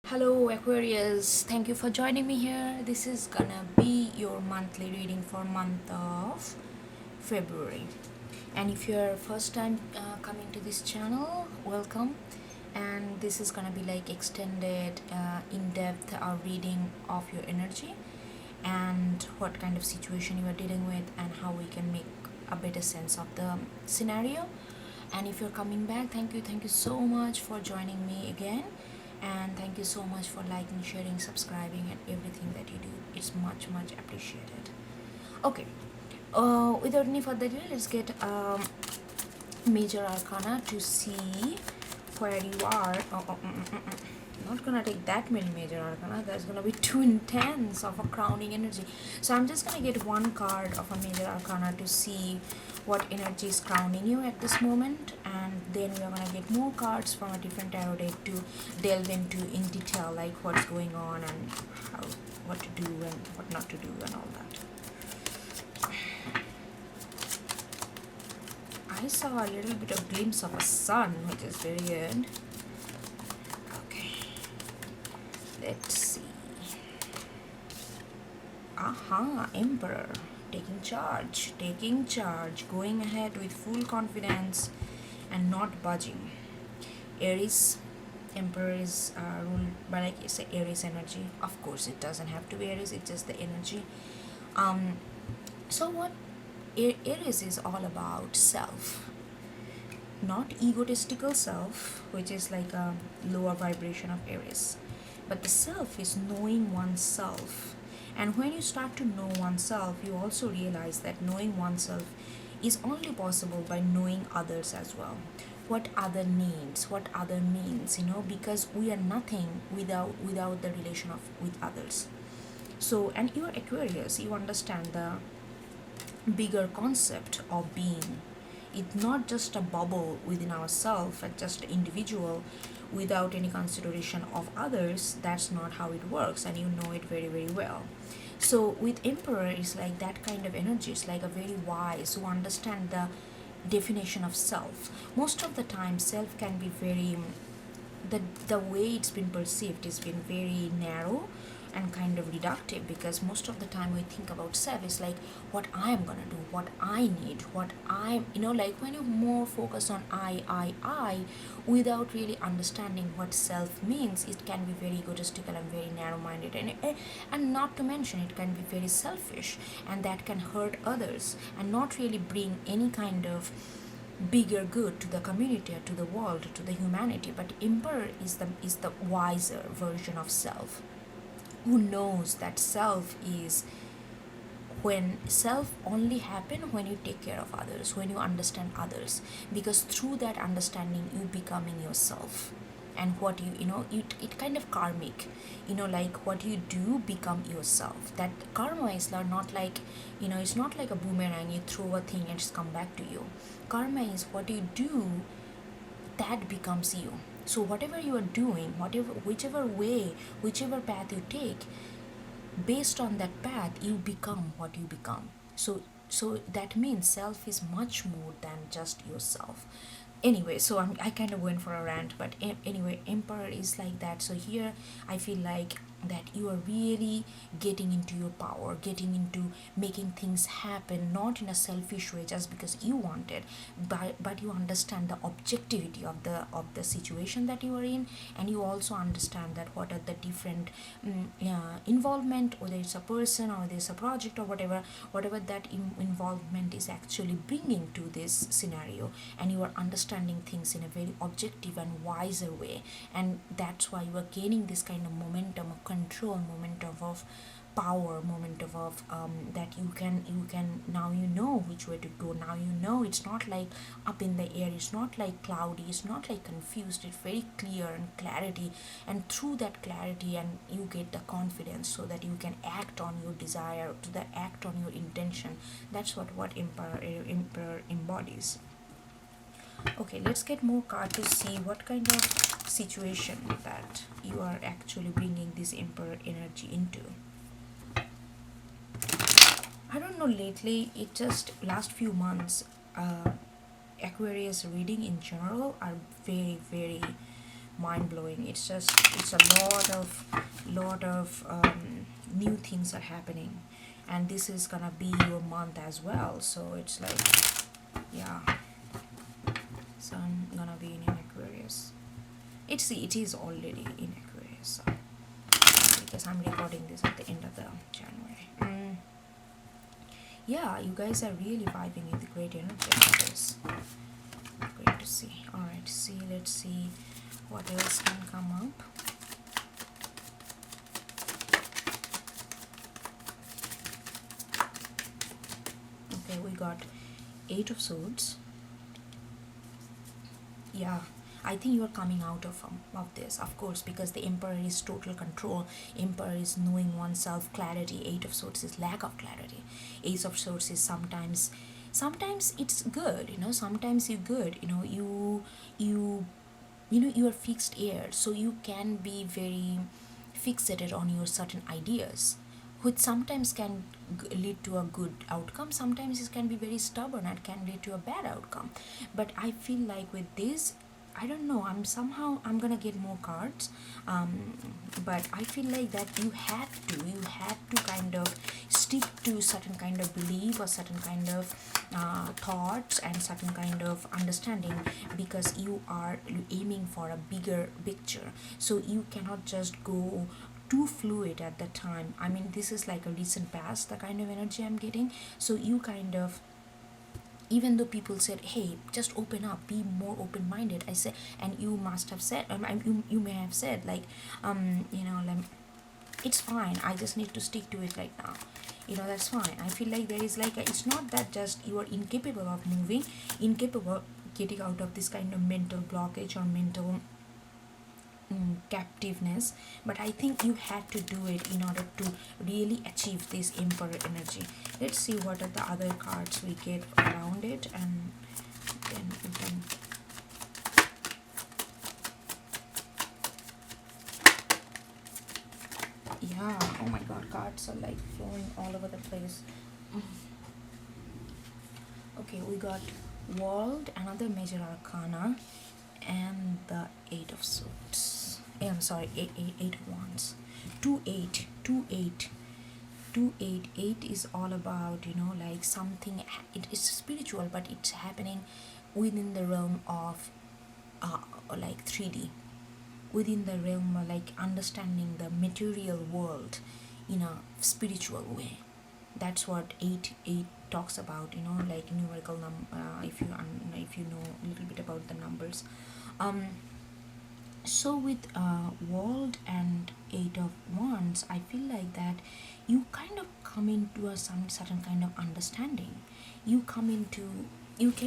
Hello Aquarius, thank you for joining me here. This is gonna be your monthly reading for month of February. And if you're first time coming to this channel, welcome. And this is gonna be like extended, in-depth reading of your energy and what kind of situation you are dealing with and how we can make a better sense of the scenario. And if you're coming back, thank you so much for joining me again, and thank you so much for liking, sharing, subscribing, and everything that you do. It's much appreciated. Okay, without any further ado, let's get major arcana to see where you are. Not gonna take that many major arcana, that's gonna be too intense of a crowning energy. So I'm just gonna get one card of a major arcana to see what energy is crowning you at this moment, and then we're gonna get more cards from a different tarot deck to delve into in detail, like what's going on and how, what to do and what not to do and all that. I saw a little bit of glimpse of a sun, which is very good. Okay, let's see. Aha, Emperor. Taking charge, going ahead with full confidence and not budging. Aries, Emperor is ruled by, like you say, Aries energy. Of course, it doesn't have to be Aries, it's just the energy. So what Aries is all about self, not egotistical self, which is like a lower vibration of Aries, but the self is knowing oneself. And when you start to know oneself, you also realize that knowing oneself is only possible by knowing others as well. What other needs, what other means, because we are nothing without the relation of with others. So, and you are Aquarius, you understand the bigger concept of being. It's not just a bubble within ourselves and just individual without any consideration of others. That's not how it works, and you know it very well. So with Emperor, it's like that kind of energy. It's like a very wise who understand the definition of self. Most of the time self can be very, the way it's been perceived has been very narrow and kind of reductive, because most of the time we think about self is like what I am gonna do, what I need, what I'm, like when you more focus on I without really understanding what self means, it can be very egotistical and very narrow-minded, and not to mention it can be very selfish, and that can hurt others and not really bring any kind of bigger good to the community or to the world, to the humanity. But Emperor is the wiser version of self, who knows that self is, when self only happen when you take care of others, when you understand others, because through that understanding you becoming yourself. And what it kind of karmic, like what you do become yourself. That karma is not like, it's not like a boomerang, you throw a thing and it's come back to you. Karma is what you do, that becomes you. So whatever you are doing, whichever way, whichever path you take, based on that path you become what you become. So that means self is much more than just yourself. Anyway, so I kind of went for a rant, but anyway, Emperor is like that. So here I feel like that you are really getting into your power, getting into making things happen, not in a selfish way just because you want it, but you understand the objectivity of the situation that you are in, and you also understand that what are the different involvement, whether it's a person or there's a project or whatever that involvement is actually bringing to this scenario, and you are understanding things in a very objective and wiser way. And that's why you are gaining this kind of momentum of control, momentum of power, momentum of that you can now, which way to go. Now it's not like up in the air, it's not like cloudy, it's not like confused, it's very clear and clarity. And through that clarity, and you get the confidence so that you can act on your desire, to the act on your intention. That's what Emperor embodies. Okay, let's get more cards to see what kind of situation that you are actually bringing this Emperor energy into. I don't know, lately, it just last few months, Aquarius reading in general are very mind-blowing. It's a lot of new things are happening, and this is gonna be your month as well, so it's like, yeah. So I'm gonna be in Aquarius. It is already in Aquarius, so, because I'm recording this at the end of the January. Yeah, you guys are really vibing with the great energy of this. Great to see. Alright, let's see what else can come up. Okay, we got 8 of Swords. Yeah, I think you are coming out of this, of course, because the Emperor is total control. Emperor is knowing oneself, clarity. 8 of Swords is lack of clarity. Ace of Swords is sometimes it's good, sometimes you're good, you are fixed air, so you can be very fixated on your certain ideas, which sometimes can lead to a good outcome. Sometimes it can be very stubborn and can lead to a bad outcome. But I feel like with this, I don't know, I'm gonna get more cards, but I feel like that you have to kind of stick to certain kind of belief or certain kind of thoughts and certain kind of understanding, because you are aiming for a bigger picture. So you cannot just go too fluid at the time. I mean, this is like a recent past, the kind of energy I'm getting. So you kind of, even though people said, hey, just open up, be more open-minded, I said, and you must have said, you may have said like, like, it's fine, I just need to stick to it right now, that's fine. I feel like there is like it's not that just you are incapable of moving, incapable of getting out of this kind of mental blockage or mental captiveness, but I think you had to do it in order to really achieve this Emperor energy. Let's see what are the other cards we get around it, and then we can. Yeah, oh my god, cards are like flowing all over the place. Okay, we got World, another major arcana, and the 8 of Swords. I'm sorry, 8 of Wands. 8 is all about, like something, it is spiritual, but it's happening within the realm of like 3D, within the realm of like understanding the material world in a spiritual way. That's what 8 talks about, like numerical if you know a little bit about the numbers. So with World and 8 of Wands, I feel like that you kind of come into some certain kind of understanding. You came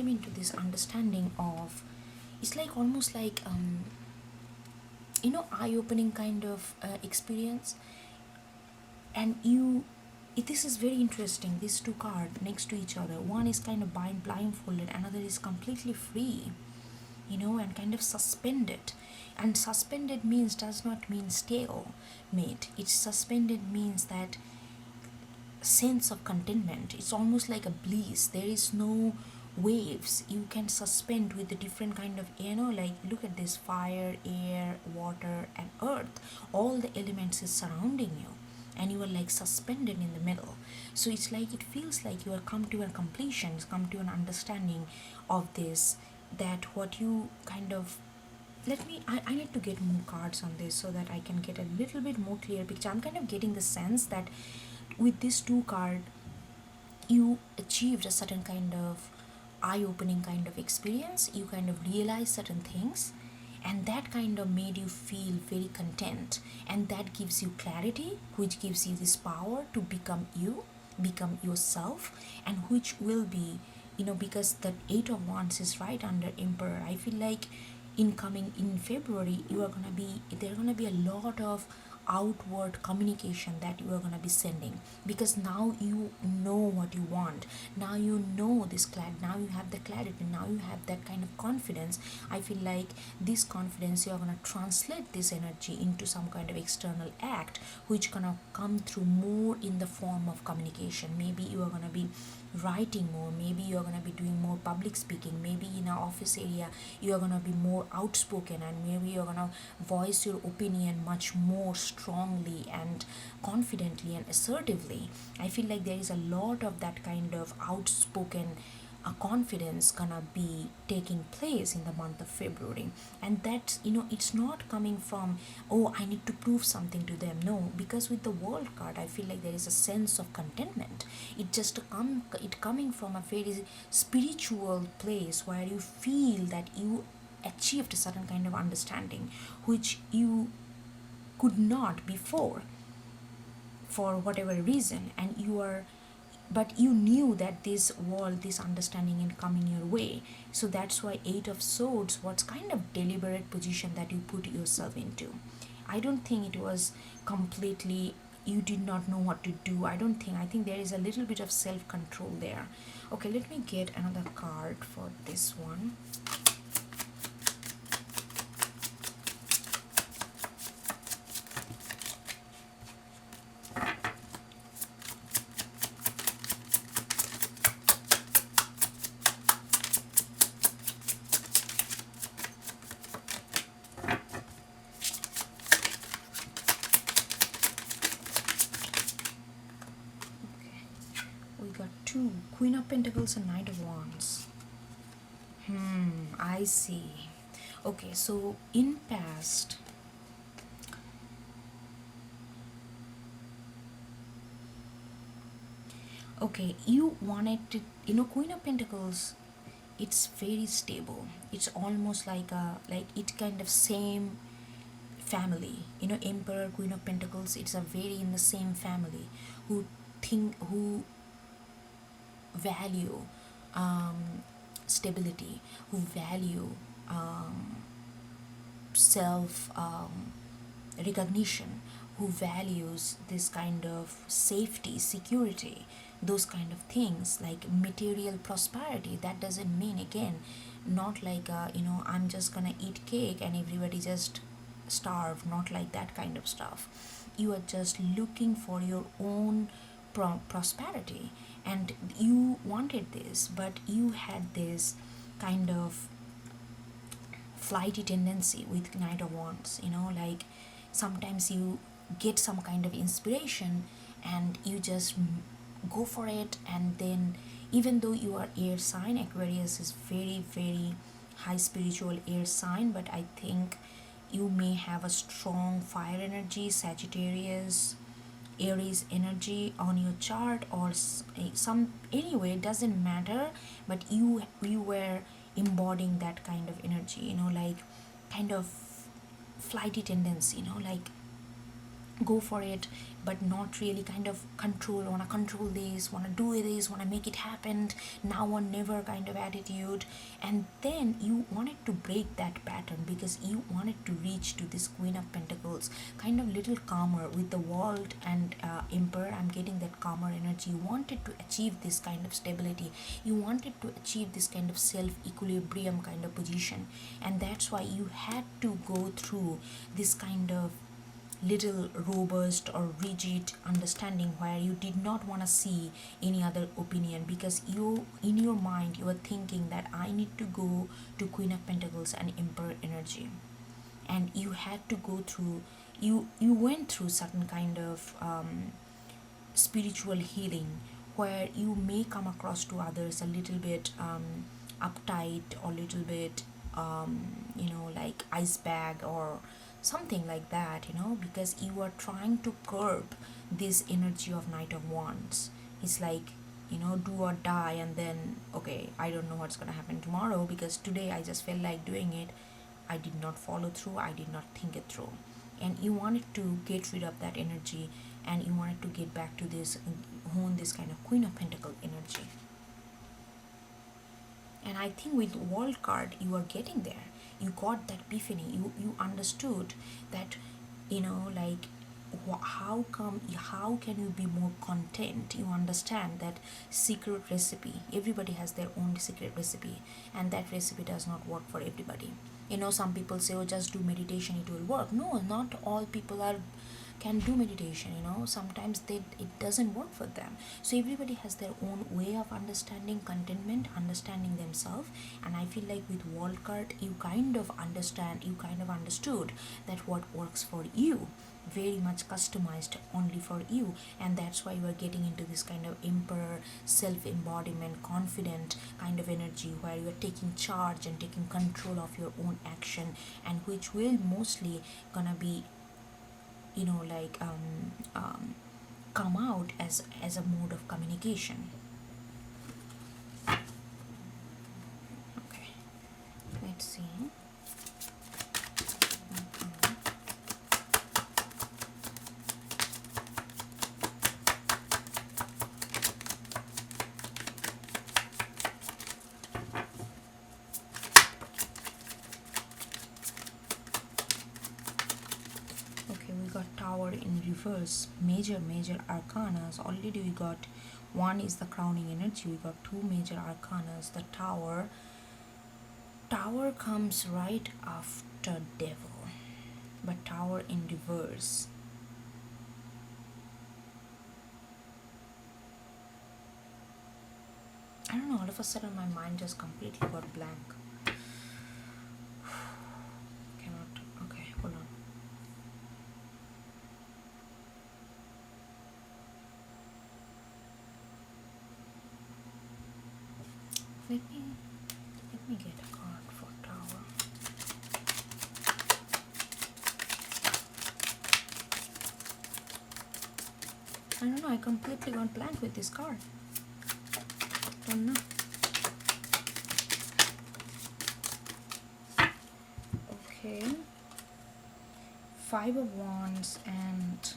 into this understanding of, it's like almost like eye-opening kind of experience. And this is very interesting, these two cards next to each other. One is kind of blindfolded, another is completely free, and kind of suspended. And suspended does not mean stale, mate. It's suspended means that sense of contentment. It's almost like a bliss. There is no waves. You can suspend with the different kind of, like look at this: fire, air, water, and earth. All the elements is surrounding you, and you are like suspended in the middle. So it's like, it feels like you are come to a completion, come to an understanding of this, that what you kind of, I need to get more cards on this so that I can get a little bit more clear picture. I'm kind of getting the sense that with this 2 card, you achieved a certain kind of eye-opening kind of experience. You kind of realize certain things, and that kind of made you feel very content, and that gives you clarity, which gives you this power to become yourself, and which will be, because the 8 of Wands is right under Emperor. I feel like incoming in February, there are gonna be a lot of outward communication that you are going to be sending, because now you know what you want. Now you know this now you have the clarity, now you have that kind of confidence. I feel like this confidence, you are going to translate this energy into some kind of external act, which going to come through more in the form of communication. Maybe you are going to be writing more, maybe you're going to be doing more public speaking, maybe in an office area you're going to be more outspoken, and maybe you're going to voice your opinion much more strongly and confidently and assertively. I feel like there is a lot of that kind of outspoken confidence gonna be taking place in the month of February. And that's, it's not coming from, oh, I need to prove something to them. No, because with the world card I feel like there is a sense of contentment. It coming from a very spiritual place where you feel that you achieved a certain kind of understanding which you could not before for whatever reason, and you are, but you knew that this world, this understanding is coming your way. So that's why Eight of Swords was kind of deliberate position that you put yourself into. I don't think it was completely you did not know what to do. I think there is a little bit of self-control there. Okay, let me get another card for this one. We got two, Queen of Pentacles and Knight of Wands. I see. Okay, so in past, okay, you wanted to, Queen of Pentacles, it's very stable. It's almost like it kind of same family. Emperor, Queen of Pentacles, it's a very in the same family, who value stability, who value self recognition, who values this kind of safety, security, those kind of things, like material prosperity. That doesn't mean, again, not like I'm just gonna eat cake and everybody just starve, not like that kind of stuff. You are just looking for your own prosperity, and you wanted this, but you had this kind of flighty tendency with Knight of Wands. Like sometimes you get some kind of inspiration and you just go for it, and then even though you are air sign, Aquarius is very very high spiritual air sign, but I think you may have a strong fire energy, Sagittarius, Aries energy on your chart, or some, anyway, it doesn't matter, but you were embodying that kind of energy, like kind of flighty tendency, like go for it, but not really kind of control, want to control this, want to do this, want to make it happen, now or never kind of attitude. And then you wanted to break that pattern because you wanted to reach to this Queen of Pentacles, kind of little calmer with the world and Emperor. I'm getting that calmer energy. You wanted to achieve this kind of stability, you wanted to achieve this kind of self equilibrium kind of position, and that's why you had to go through this kind of little robust or rigid understanding where you did not want to see any other opinion, because you, in your mind, you were thinking that I need to go to Queen of Pentacles and Emperor energy. And you had to go through, you went through certain kind of spiritual healing where you may come across to others a little bit uptight, or little bit like ice bag or something like that, because you are trying to curb this energy of Knight of Wands. It's like, do or die, and then, okay, I don't know what's gonna happen tomorrow, because today I just felt like doing it, I did not follow through, I did not think it through. And you wanted to get rid of that energy, and you wanted to get back to this, hone this kind of Queen of Pentacle energy. And I think with World card, you are getting there. You got that epiphany. You understood that, like, how can you be more content? You understand that secret recipe. Everybody has their own secret recipe, and that recipe does not work for everybody. Some people say, oh, just do meditation, it will work. No, not all people are can do meditation, sometimes it doesn't work for them. So everybody has their own way of understanding contentment, understanding themselves. And I feel like with world card, you kind of understood that what works for you, very much customized only for you. And that's why you are getting into this kind of emperor, self-embodiment, confident kind of energy, where you are taking charge and taking control of your own action, and which will mostly gonna be, like come out as a mode of communication. Okay, let's see. Okay, we got Tower in reverse. Major arcanas. Already we got one is the crowning energy. We got two major arcanas. The Tower. Tower comes right after Devil, but Tower in reverse. I don't know, all of a sudden my mind just completely got blank. Cannot. Okay, hold on. Let me get a card for Tower. I don't know, I completely got blank with this card. Don't know. Okay. Five of Wands and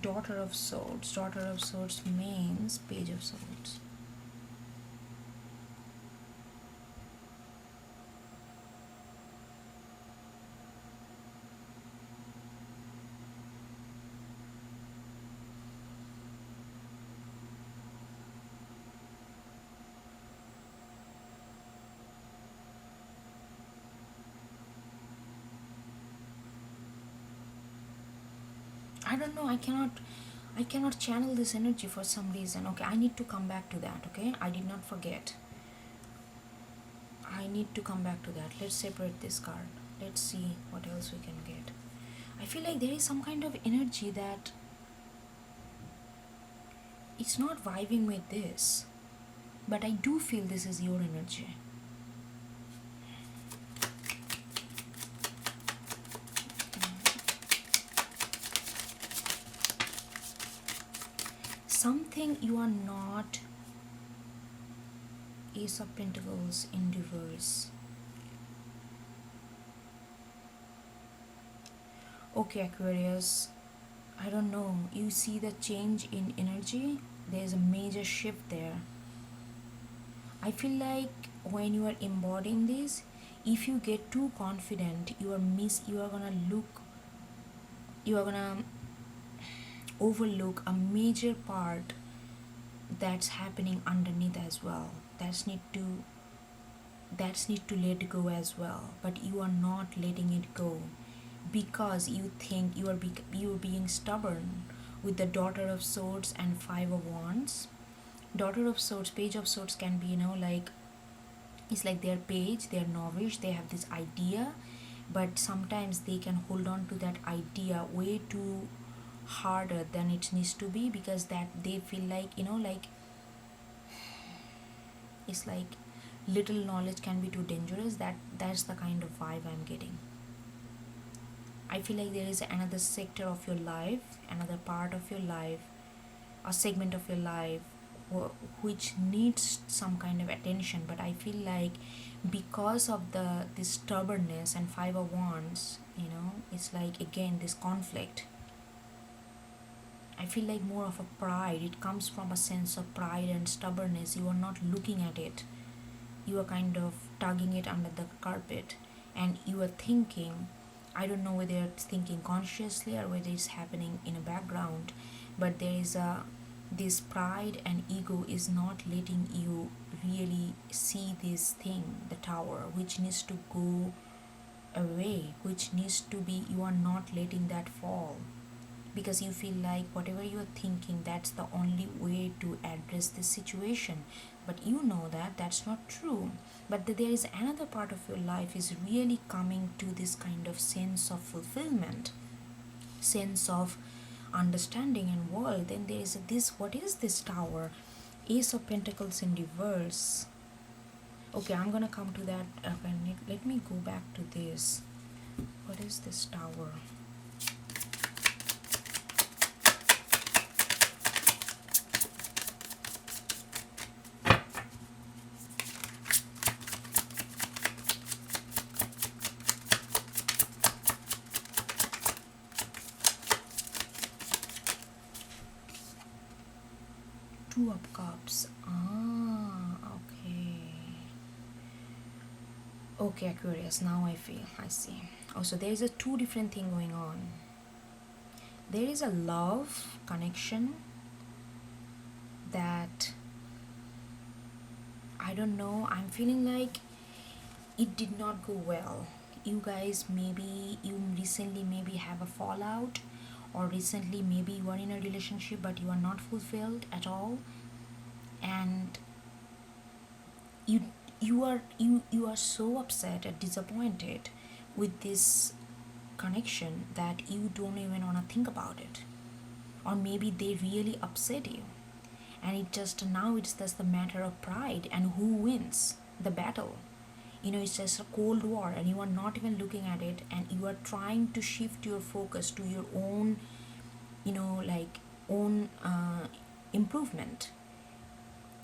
Daughter of Swords. Daughter of Swords means Page of Swords. I don't know, I cannot channel this energy for some reason. Okay, I need to come back to that. Okay, I did not forget. I need to come back to that. Let's separate this card. Let's see what else we can get. I feel like there is some kind of energy that it's not vibing with this, but I do feel this is your energy. Something you are not. Ace of Pentacles in reverse. Okay, Aquarius, I don't know, you see the change in energy? There's a major shift there. I feel like when you are embodying this, if you get too confident, you are gonna overlook a major part that's happening underneath as well. That's need to let go as well, but you are not letting it go because you think you are being stubborn with the Daughter of Swords and Five of Wands. Daughter of Swords, Page of Swords can be, like, it's like their page, they're novice, they have this idea, but sometimes they can hold on to that idea way too harder than it needs to be, because that they feel like, like, it's like little knowledge can be too dangerous. That's the kind of vibe I'm getting. I feel like there is another sector of your life, another part of your life, a segment of your life which needs some kind of attention, but I feel like because of this stubbornness and Five of Wands, it's like again this conflict. I feel like more of a pride. It comes from a sense of pride and stubbornness. You are not looking at it. You are kind of tugging it under the carpet, and you are thinking, I don't know whether you're thinking consciously or whether it's happening in a background, but there is this pride and ego is not letting you really see this thing, the Tower, which needs to go away, which needs to be, you are not letting that fall. because you feel like whatever you're thinking, that's the only way to address this situation. But you know that that's not true. But there is another part of your life is really coming to this kind of sense of fulfillment, sense of understanding and world. Then there is this, what is this tower? Ace of Pentacles in reverse. Okay, I'm gonna come to that. Let me go back to this. What is this tower? Two of Cups. Okay. Okay, Aquarius, now I see. Also, there is a two different thing going on. There is a love connection that, I don't know, I'm feeling like it did not go well. You guys, maybe you recently maybe have a fallout, or recently maybe you are in a relationship but you are not fulfilled at all, and you are so upset and disappointed with this connection that you don't even want to think about it. Or maybe they really upset you, and it's just a matter of pride and who wins the battle. It's just a cold war and you are not even looking at it, and you are trying to shift your focus to your own own improvement,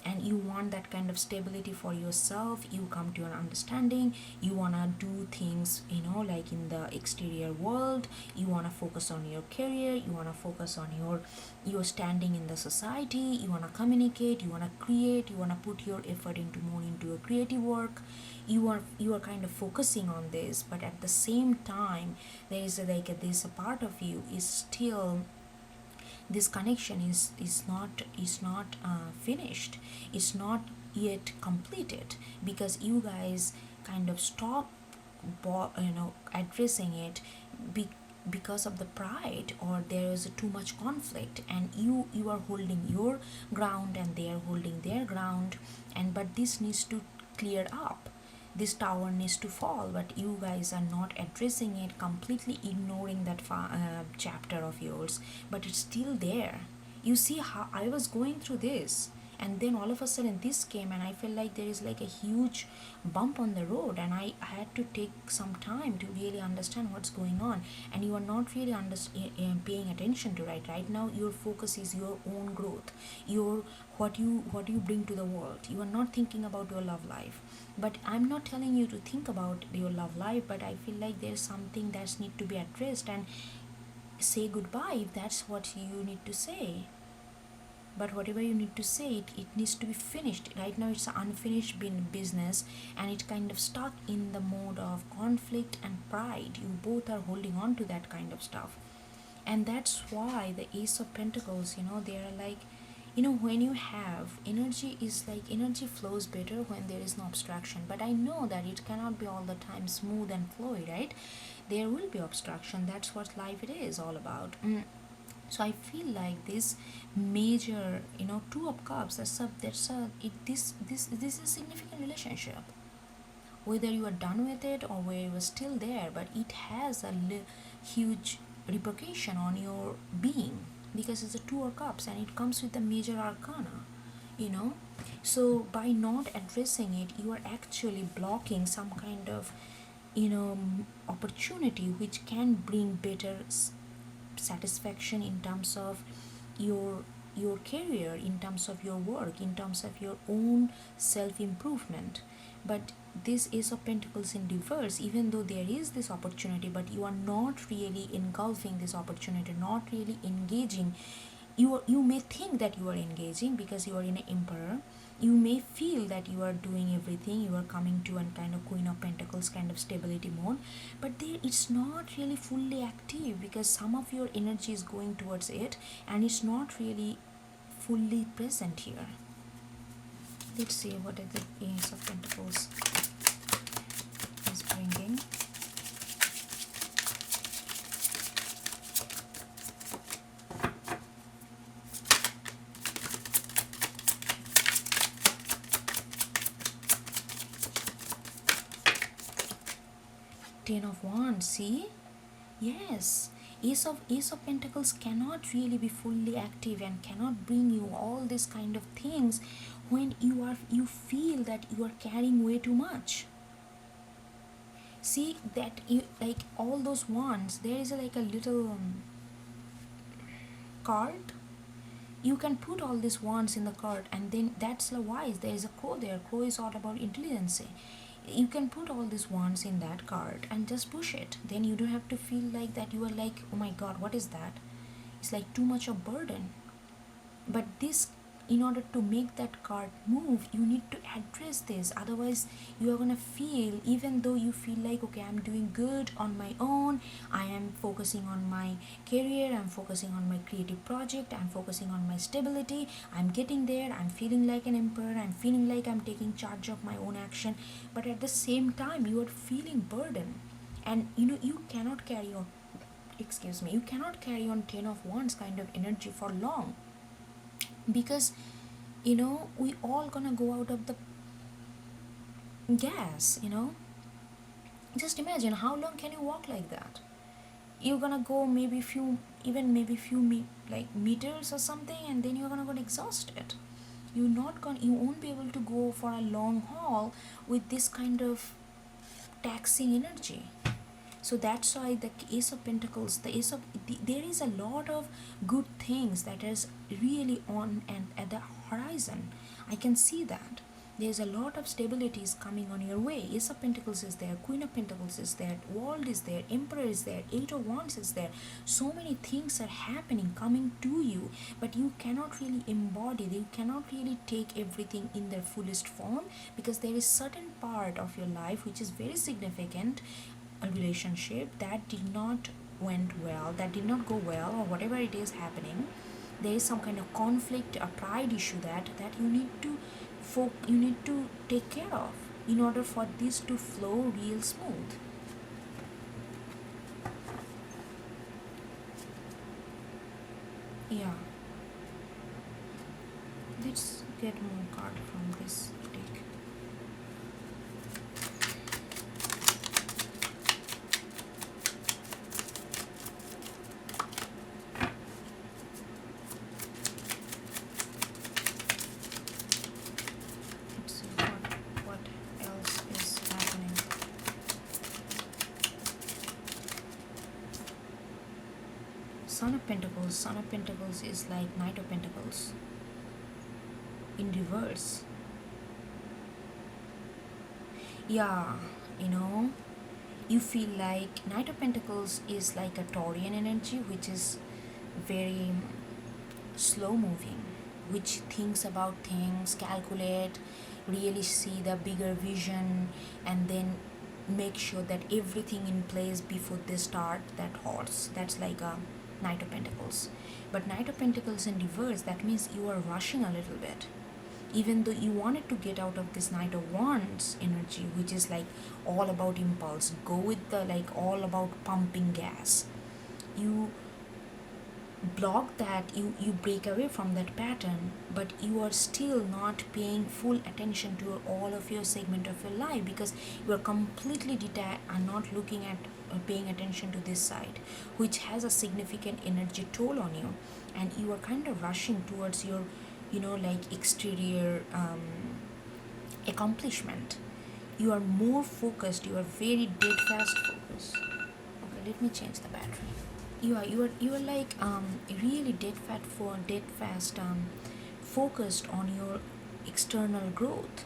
and you want that kind of stability for yourself. You come to an understanding, you want to do things like in the exterior world. You want to focus on your career, you want to focus on your standing in the society, you want to communicate, you want to create, you want to put your effort into more into your creative work. You are kind of focusing on this, but at the same time there is this a part of you is still, this connection is not finished. It's not yet completed, because you guys kind of stop addressing it because of the pride, or there is too much conflict, and you are holding your ground and they are holding their ground, and but this needs to clear up. This tower needs to fall, but you guys are not addressing it, completely ignoring that chapter of yours, but it's still there. You see how I was going through this, and then all of a sudden this came, and I felt like there is like a huge bump on the road, and I had to take some time to really understand what's going on. And you are not really paying attention to right now. Your focus is your own growth, your what you bring to the world. You are not thinking about your love life. But I'm not telling you to think about your love life, but I feel like there's something that's need to be addressed, and say goodbye if that's what you need to say. But whatever you need to say, it needs to be finished. Right now it's an unfinished business, and it's kind of stuck in the mode of conflict and pride. You both are holding on to that kind of stuff. And that's why the Ace of Pentacles, they are like, when you have energy, is like energy flows better when there is no obstruction. But I know that it cannot be all the time smooth and flowy, right? There will be obstruction. That's what life it is all about. So I feel like this major, Two of Cups, this is a significant relationship. Whether you are done with it or whether you are still there, but it has a huge repercussion on your being, because it's a Two of Cups and it comes with the major arcana. So by not addressing it, you are actually blocking some kind of opportunity which can bring better satisfaction in terms of your career, in terms of your work, in terms of your own self improvement. But this Ace of Pentacles in reverse, even though there is this opportunity, but you are not really engulfing this opportunity, not really engaging. You may think that you are engaging because you are in an Emperor. You may feel that you are doing everything, you are coming to a kind of Queen of Pentacles kind of stability mode, but there it's not really fully active, because some of your energy is going towards it and it's not really fully present here. Let's see what the Ace of Pentacles is bringing. Ten of Wands, see? Yes, Ace of Pentacles cannot really be fully active and cannot bring you all these kind of things when you feel that you are carrying way too much. See that you like all those wands. There is like a little card. You can put all these wands in the card, and then that's the wise. There is a crow there. Crow is all about intelligence. You can put all these wands in that card and just push it. Then you don't have to feel like that you are like, oh my god, what is that? It's like too much of burden. But this, in order to make that card move, you need to address this. Otherwise you are gonna feel, even though you feel like, okay, I'm doing good on my own, I am focusing on my career, I'm focusing on my creative project, I'm focusing on my stability, I'm getting there, I'm feeling like an emperor, I'm feeling like I'm taking charge of my own action, but at the same time you are feeling burden. And you cannot carry on, you cannot carry on 10 of wands kind of energy for long, because we all gonna go out of the gas. Just imagine, how long can you walk like that? You're gonna go maybe few like meters or something, and then you're gonna get exhausted. You won't be able to go for a long haul with this kind of taxing energy. So that's why the Ace of Pentacles, there is a lot of good things that is really on and at the horizon. I can see that there's a lot of stabilities coming on your way. Ace of Pentacles is there, Queen of Pentacles is there, World is there, Emperor is there, Eight of Wands is there. So many things are happening, coming to you, but you cannot really embody, you cannot really take everything in their fullest form, because there is certain part of your life which is very significant, a relationship that did not go well, or whatever it is happening. There is some kind of conflict, a pride issue that you need to take care of in order for this to flow real smooth. Yeah, let's get more card from this deck. Let's see what else is happening. Son of Pentacles. Son of Pentacles is like Knight of Pentacles in reverse. Yeah, you feel like Knight of Pentacles is like a Taurian energy, which is very slow moving, which thinks about things, calculate, really see the bigger vision, and then make sure that everything in place before they start that horse. That's like a Knight of Pentacles. But Knight of Pentacles in reverse, that means you are rushing a little bit. Even though you wanted to get out of this Knight of Wands energy, which is like all about impulse, go with the like all about pumping gas. You block that, you break away from that pattern, but you are still not paying full attention to all of your segment of your life, because you are completely detached and not looking at paying attention to this side, which has a significant energy toll on you, and you are kind of rushing towards your like exterior accomplishment. You are more focused, you are very dead fast focused. Okay, let me change the battery. You are like really dead fast focused on your external growth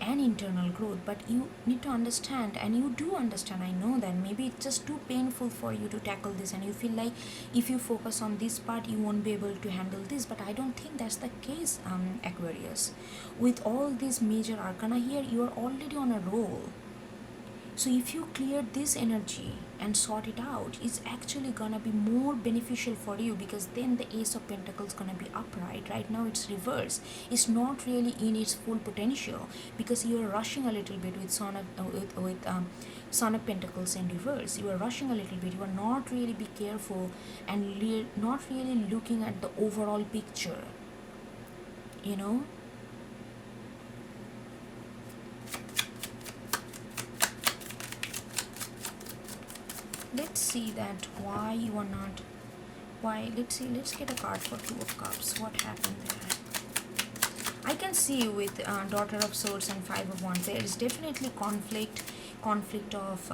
and internal growth. But you need to understand, and you do understand, I know that maybe it's just too painful for you to tackle this, and you feel like if you focus on this part you won't be able to handle this. But I don't think that's the case, Aquarius. With all these major arcana here, you are already on a roll. So if you clear this energy and sort it out, it's actually gonna be more beneficial for you, because then the Ace of Pentacles gonna be upright. Right now it's reverse. It's not really in its full potential, because you are rushing a little bit with Son of Pentacles in reverse. You are rushing a little bit. You are not really be careful and not really looking at the overall picture. Let's see that why you are not. Why? Let's see. Let's get a card for Two of Cups. What happened there? I can see with Daughter of Swords and Five of Wands, there is definitely conflict of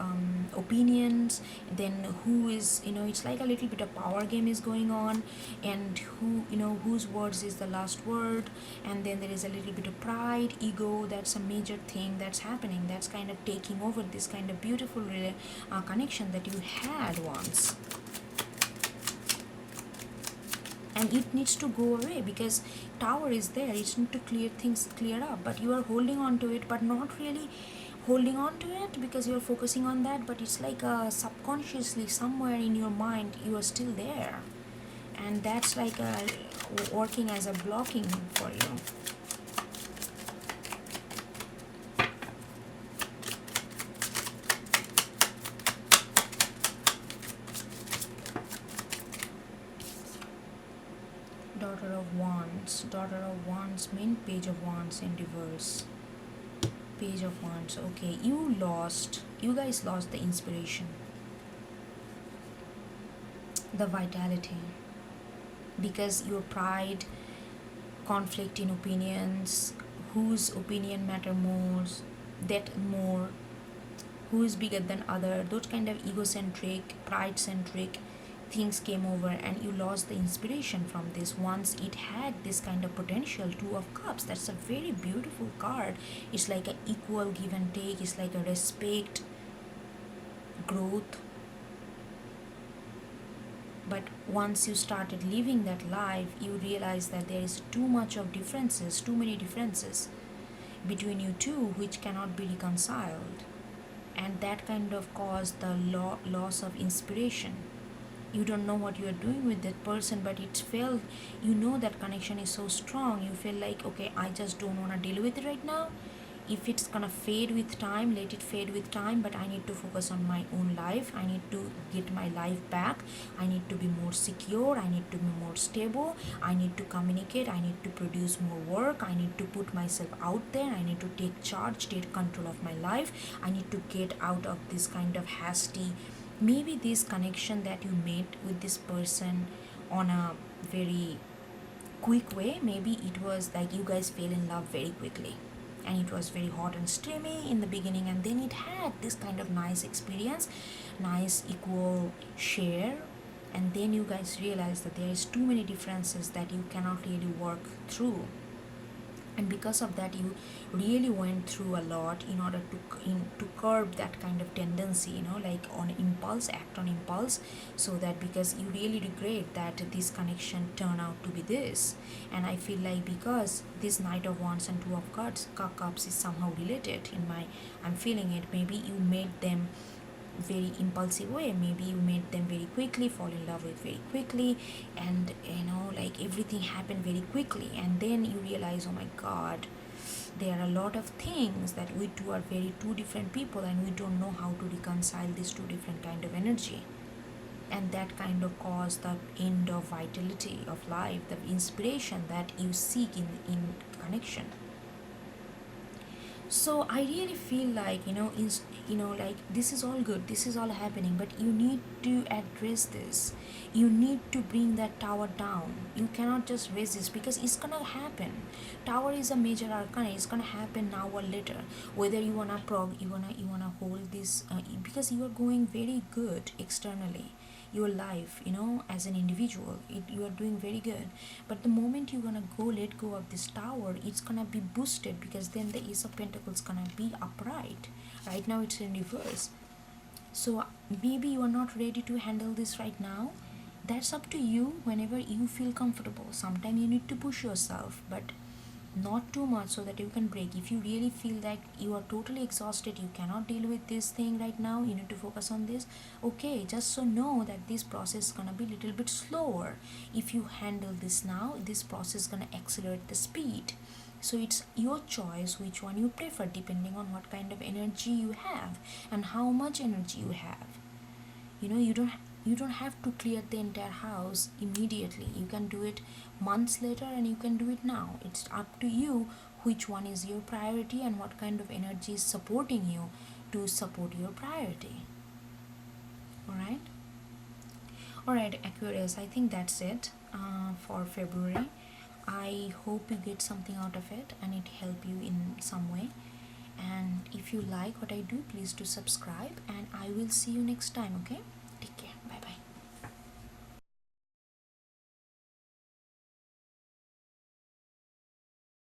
opinions. Then who is, it's like a little bit of power game is going on, and whose words is the last word. And then there is a little bit of pride, ego. That's a major thing that's happening. That's kind of taking over this kind of beautiful connection that you had once. And it needs to go away because Tower is there. It's need to clear up, but you are holding on to it, but not really holding on to it because you are focusing on that, but it's like subconsciously somewhere in your mind you are still there, and that's like working as a blocking for you. Daughter of Wands, main Page of Wands in reverse. Page of Wands. Okay, you guys lost the inspiration, the vitality, because your pride, conflict in opinions, whose opinion matter more, who is bigger than other, those kind of egocentric, pride centric things came over, and you lost the inspiration from this. Once it had this kind of potential. Two of Cups, that's a very beautiful card. It's like an equal give and take. It's like a respect, growth. But once you started living that life, you realize that there is too many differences between you two, which cannot be reconciled, and that kind of caused the loss of inspiration. You don't know what you are doing with that person, but it's felt, that connection is so strong. You feel like, okay, I just don't want to deal with it right now. If it's gonna fade with time, let it fade with time, but I need to focus on my own life. I need to get my life back. I need to be more secure. I need to be more stable. I need to communicate. I need to produce more work. I need to put myself out there. I need to take control of my life. I need to get out of this kind of hasty, maybe this connection that you made with this person on a very quick way. Maybe it was like you guys fell in love very quickly, and it was very hot and steamy in the beginning, and then it had this kind of nice experience, nice equal share, and then you guys realize that there is too many differences that you cannot really work through, and because of that you really went through a lot in order to curb that kind of tendency, like on impulse, act on impulse, so that because you really regret that this connection turned out to be this. And I feel like because this Knight of Wands and Two of Cups is somehow related I'm feeling it. Maybe you made them very impulsive way. Maybe you made them very quickly, fall in love with very quickly, and like everything happened very quickly, and then you realize, oh my god, there are a lot of things that we two are two different people, and we don't know how to reconcile these two different kind of energy, and that kind of caused the end of vitality of life, the inspiration that you seek in connection. So I really feel like like this is all good, this is all happening, but you need to address this. You need to bring that tower down. You cannot just raise this because it's gonna happen. Tower is a major arcana. It's gonna happen now or later, whether you wanna you wanna hold this because you are going very good externally, your life, as an individual, you are doing very good. But the moment you're gonna let go of this tower, it's gonna be boosted, because then the Ace of Pentacles gonna be upright. Right now it's in reverse. So maybe you are not ready to handle this right now. That's up to you whenever you feel comfortable. Sometimes you need to push yourself, but not too much so that you can break. If you really feel like you are totally exhausted, you cannot deal with this thing right now, you need to focus on this, okay, just so know that this process is gonna be a little bit slower. If you handle this now, this process is gonna accelerate the speed. So it's your choice which one you prefer, depending on what kind of energy you have and how much energy you have. You don't have to clear the entire house immediately. You can do it months later, and you can do it now. It's up to you which one is your priority and what kind of energy is supporting you to support your priority. All right, Aquarius, I think that's it for February. I hope you get something out of it and it help you in some way. And if you like what I do, please do subscribe, and I will see you next time. Okay,